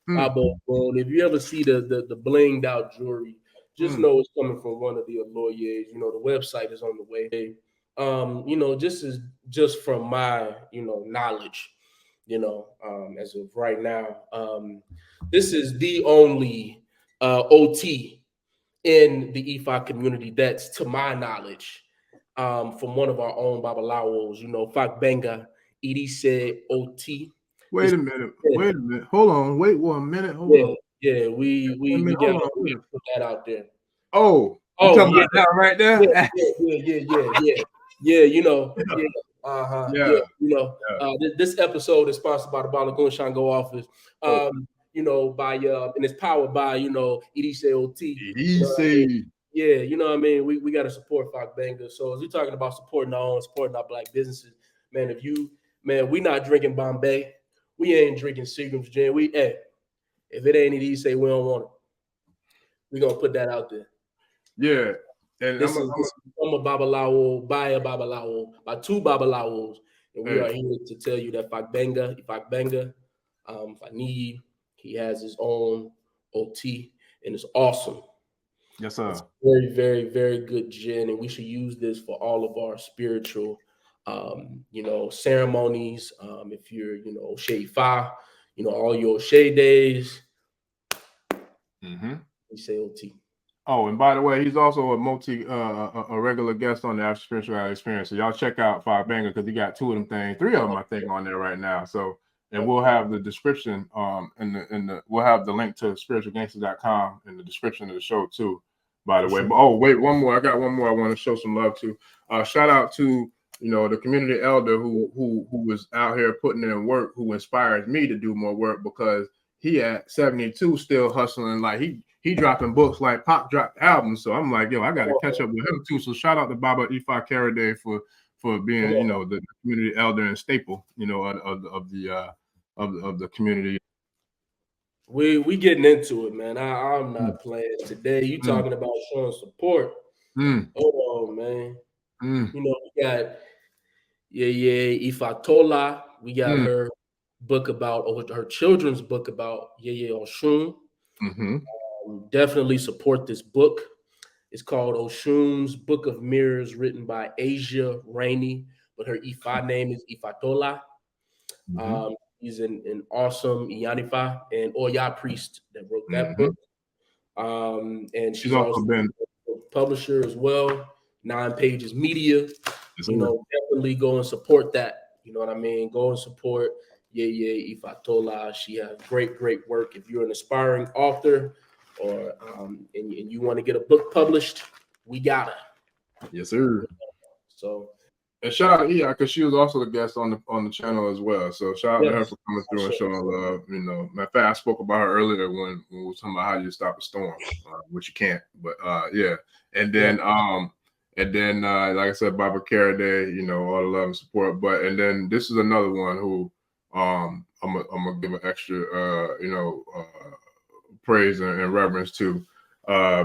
Babo Bone. If you ever see the blinged out jewelry, just know it's coming from one of the lawyers. The website is on the way. Just from my knowledge, as of right now, this is the only OT in the IFA community that's, to my knowledge, from one of our own Babalawos, Fak Benga, Idise Oti. Wait a minute. Hold on. Wait 1 minute. Hold on. Yeah, we gotta put that out there. Oh, you talking about that right there? This episode is sponsored by the Balagoon Shango office. And it's powered by Idise Oti. Yeah, you know what I mean? We got to support Fak Banga. So as we're talking about supporting our Black businesses, man, we not drinking Bombay. We ain't drinking Seagram's gin. If it ain't Idise, we don't want it. We're going to put that out there. Yeah. And I'm a Babalawo, by a Babalawo, by two Babalawos. And we are here to tell you that Fak Banga, if I need, he has his own OT, and it's awesome. Yes, sir. It's very, very, very good gin, and we should use this for all of our spiritual, ceremonies. If you're, Shea Fa, all your Shea days, we say OT. Oh, and by the way, he's also a regular guest on the After Spirituality Experience. So y'all check out Fak Banga because he got 2 of them things, 3 of them I think on there right now. So, and we'll have the description we'll have the link to spiritualgangsters.com in the description of the show too, by the way. But wait, one more. I got one more I want to show some love to. Shout out to the community elder who was out here putting in work, who inspires me to do more work, because he at 72 still hustling. Like he dropping books like Pop dropped albums. So I'm like, I got to catch up with him too. So shout out to Baba Ifa Karaday for being, the community elder and staple, of the community. We getting into it, man. I'm not playing today. You talking about showing support? Hold on, man. We got Ifatola. We got her book about her children's book about Oshun. Definitely support this book. It's called Oshun's Book of Mirrors, written by Asia Rainey, but her Ifa name is Ifatola. He's an awesome Iyanifa and Oya priest that wrote that book. And she's also been a publisher as well. 9 Pages Media. Definitely go and support that. You know what I mean? Go and support Ifatola. She has great work. If you're an aspiring author or and you want to get a book published, we got her. Yes, sir. So, and shout out to Iya, because she was also a guest on the channel as well. So shout out to her for coming through and showing love. Matter of fact, I spoke about her earlier when we were talking about how you stop a storm, which you can't. But and then like I said, Baba Karaday, all the love and support. And then this is another one who I'm gonna give an extra praise and reverence to,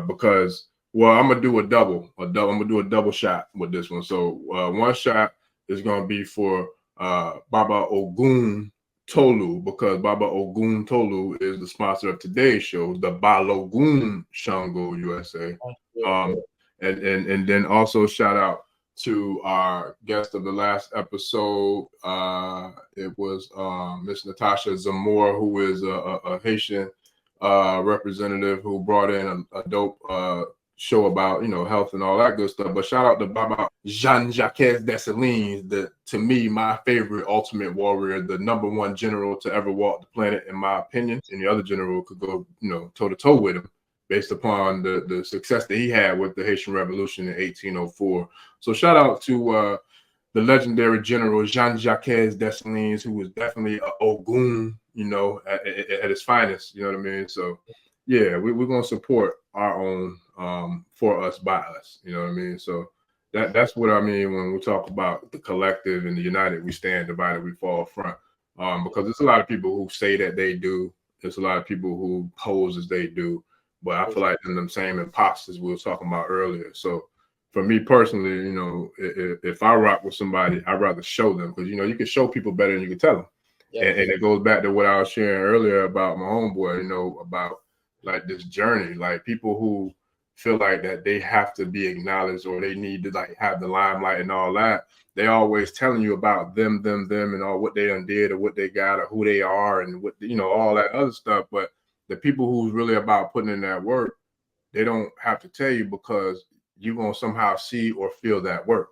because I'm gonna do a double. I'm gonna do a double shot with this one. So one shot is gonna be for Baba Ogun Tolu, because Baba Ogun Tolu is the sponsor of today's show, the Balogun Shango USA. And then also shout out to our guest of the last episode. It was Miss Natasha Zamora, who is a Haitian representative who brought in a dope show about health and all that good stuff. But shout out to Baba Jean-Jacques Dessalines, to me, my favorite ultimate warrior, the #1 general to ever walk the planet, in my opinion. Any other general could go toe to toe with him, based upon the success that he had with the Haitian Revolution in 1804. So shout out to the legendary General Jean-Jacques Dessalines, who was definitely an Ogun, at his finest. You know what I mean? So yeah, we're gonna support our own for us, by us. You know what I mean? So that's what I mean when we talk about the collective and the united we stand, divided we fall front. Because there's a lot of people who say that they do. There's a lot of people who pose as they do. But I feel like them same imposters we were talking about earlier. So for me personally, if I rock with somebody, I'd rather show them, because you can show people better than you can tell them. Yeah. And it goes back to what I was sharing earlier about my homeboy, you know, about like this journey, like people who feel like that they have to be acknowledged or they need to like have the limelight and all that. They always telling you about them, and all what they done did or what they got or who they are and what, you know, all that other stuff. But the people who's really about putting in that work, they don't have to tell you because you're going to somehow see or feel that work.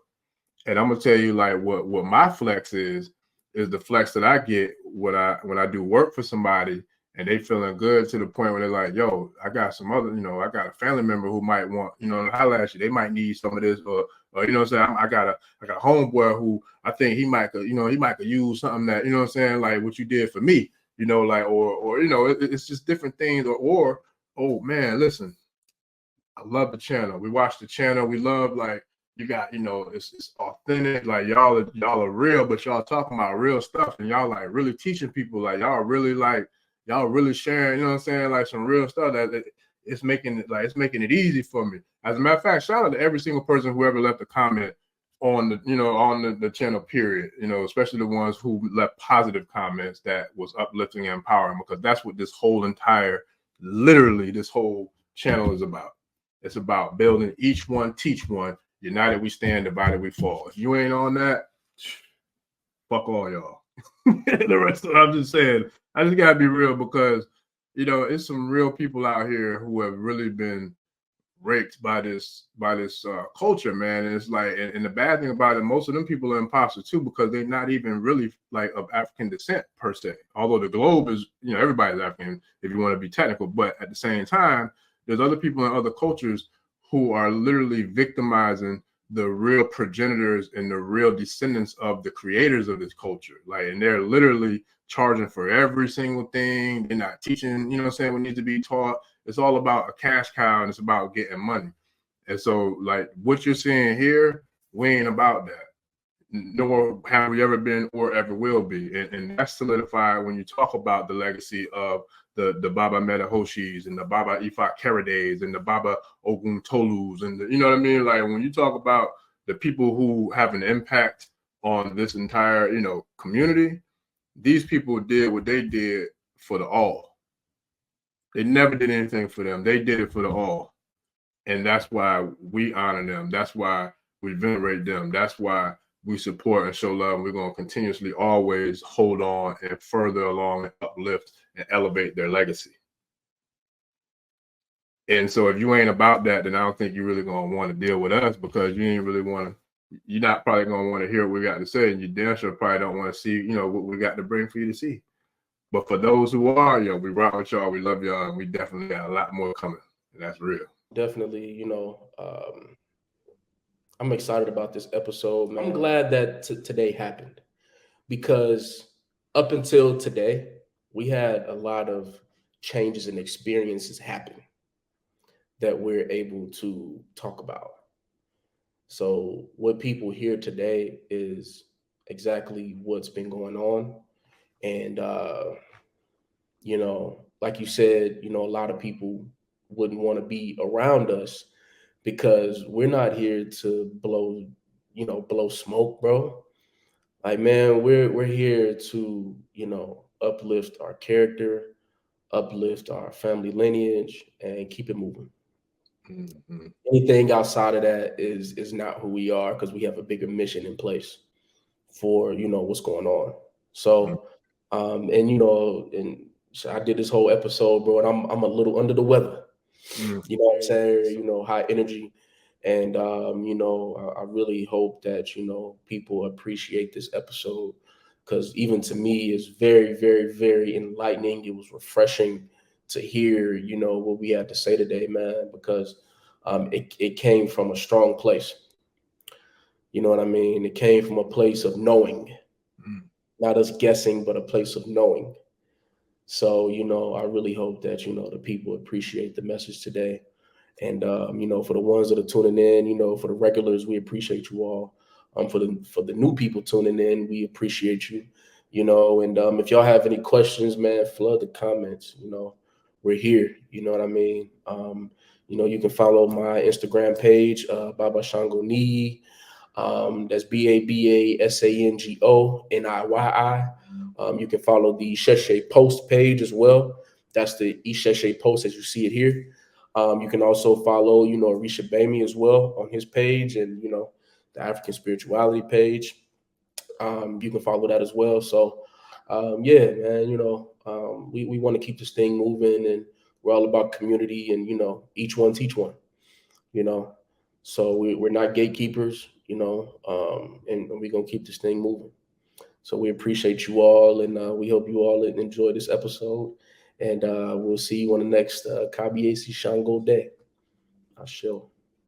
And I'm gonna tell you like what my flex is the flex that I get when I do work for somebody and they feeling good to the point where they're like, yo, I got some other, you know, I got a family member who might want, you know, to holler at you. They might need some of this, or you know what I'm saying? I got a homeboy who I think he might could use something that, you know what I'm saying, like what you did for me, you know, like or you know, it's just different things, or oh man, listen, I love the channel. We watch the channel. We love like you got, you know, it's authentic. Like y'all are real, but y'all talking about real stuff, and y'all like really teaching people. Like y'all really sharing. You know what I'm saying? Like some real stuff that it's making it easy for me. As a matter of fact, shout out to every single person who ever left a comment on the channel. Period. You know, especially the ones who left positive comments that was uplifting and empowering, because that's what this whole channel is about. It's about building each one, teach one. United we stand, divided we fall. If you ain't on that, fuck all y'all. The rest of it, I'm just saying, I just gotta be real because, you know, it's some real people out here who have really been raked by this culture, man. And it's like, and the bad thing about it, most of them people are imposters too, because they're not even really like of African descent per se. Although the globe is, you know, everybody's African if you want to be technical, but at the same time, there's other people in other cultures who are literally victimizing the real progenitors and the real descendants of the creators of this culture. Like, and they're literally charging for every single thing. They're not teaching, you know what I'm saying, what needs to be taught. It's all about a cash cow and it's about getting money. And so, like, what you're seeing here, we ain't about that. Nor have we ever been or ever will be. And that's solidified when you talk about the legacy of the Baba Metahoshis and the Baba Ifa Kerades and the Baba Ogun Tolus and you know what I mean? Like when you talk about the people who have an impact on this entire, you know, community, these people did what they did for the all. They never did anything for them. They did it for the all. And that's why we honor them. That's why we venerate them. That's why we support and show love. We're going to continuously always hold on and further along and uplift and elevate their legacy. And so if you ain't about that, then I don't think you're really going to want to deal with us, because you ain't really want to, you're not probably going to want to hear what we got to say. And you damn sure probably don't want to see, you know, what we got to bring for you to see. But for those who are, you know, we rock with y'all. We love y'all. And we definitely got a lot more coming. And that's real. Definitely, you know, I'm excited about this episode, man. I'm glad that today happened, because up until today, we had a lot of changes and experiences happen that we're able to talk about. So what people hear today is exactly what's been going on. And, you know, like you said, you know, a lot of people wouldn't want to be around us because we're not here to blow smoke, bro. Like, man, we're here to, you know, uplift our character, uplift our family lineage, and keep it moving. Mm-hmm. Anything outside of that is not who we are, because we have a bigger mission in place for, you know, what's going on. So, and you know, and so I did this whole episode, bro, and I'm a little under the weather. You know what I'm saying? You know, high energy. And you know, I really hope that, you know, people appreciate this episode, because even to me, it's very, very, very enlightening. It was refreshing to hear, you know, what we had to say today, man, because it came from a strong place. You know what I mean? It came from a place of knowing, not us guessing, but a place of knowing. So, you know, I really hope that, you know, the people appreciate the message today. And you know, for the ones that are tuning in, you know, for the regulars, we appreciate you all. For the new people tuning in, we appreciate you. You know, and if y'all have any questions, man, flood the comments. You know, we're here. You know what I mean? You know, you can follow my Instagram page, Baba Shango Ni. That's BABASANGONIYI. You can follow the Sheshe Post page as well. That's the Isheshe Post as you see it here. You can also follow, Arisha Bami as well on his page, and the African Spirituality page. You can follow that as well. So, yeah, man, we want to keep this thing moving, and we're all about community, and each one teach one. So we're not gatekeepers, and we're gonna keep this thing moving. So we appreciate you all, and we hope you all enjoy this episode. And we'll see you on the next Kabiesi Shango Day. I shall.